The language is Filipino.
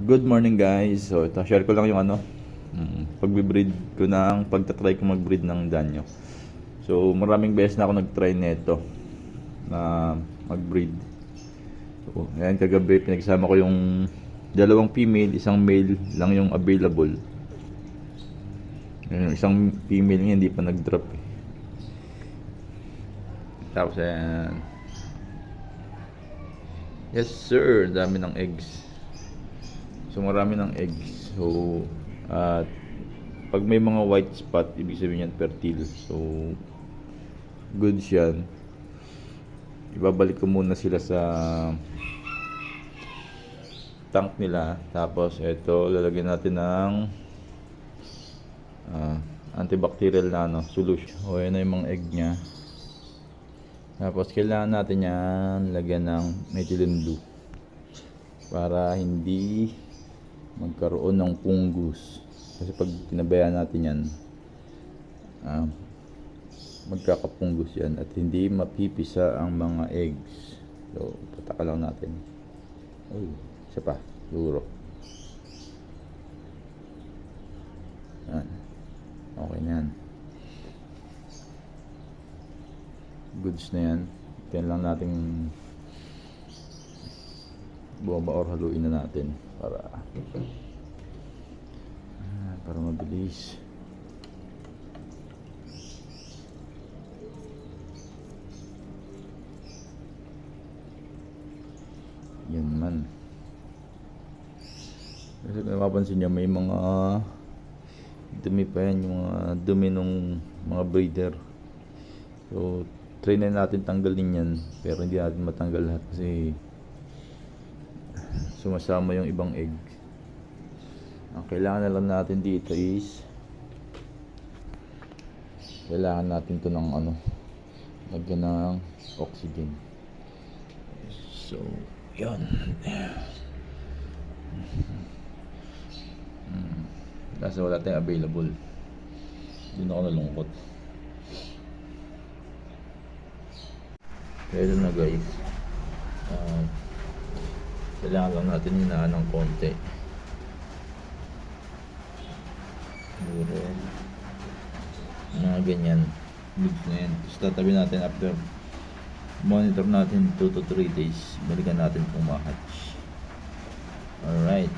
Good morning guys. So ito, share ko lang yung pagbe-breed ko pagtatry ko mag-breed ng danyo. So maraming beses na ako nag-try nito na mag-breed. So ayan, kagabi pinagsama ko yung dalawang female, isang male lang yung available. Yung isang female niya hindi pa nag-drop eh. Tapos ayan. Yes sir, dami ng eggs. So marami ng eggs. So pag may mga white spot, ibig sabihin yan fertile. So good yan. Ibabalik ko muna sila sa tank nila. Tapos ito, lalagyan natin ng antibacterial na solution. O yan na yung mga egg nya. Tapos kailangan natin yan lagyan ng methylene blue para hindi magkaroon ng fungus. Kasi pag pinabayaan natin yan, magkakapunggus yan at hindi mapipisa ang mga eggs. So pataka lang natin. Uy, isa pa, duro. Yan. Okay na yan. Goods na yan. Yan lang natin bumaba or haluin na natin para mabilis. Yan man. Kasi kung mapapansin nyo, may mga dumi pa yan, yung mga dumi ng mga breeder. So try na natin tanggalin yan, pero hindi natin matanggal lahat kasi sumasama yung ibang egg. Ang kailangan na lang natin dito is kailangan natin to ng lagyan ng oxygen. So yun. Kasi wala tayong available. Doon ako nalungkot. Kaya na guys, kailangan lang natin hinaan ng konti. Duro. Mga ganyan. Goods na yan. Tapos tatabi natin after monitor natin 2 to 3 days. Balikan natin kung ma-hatch. Alright.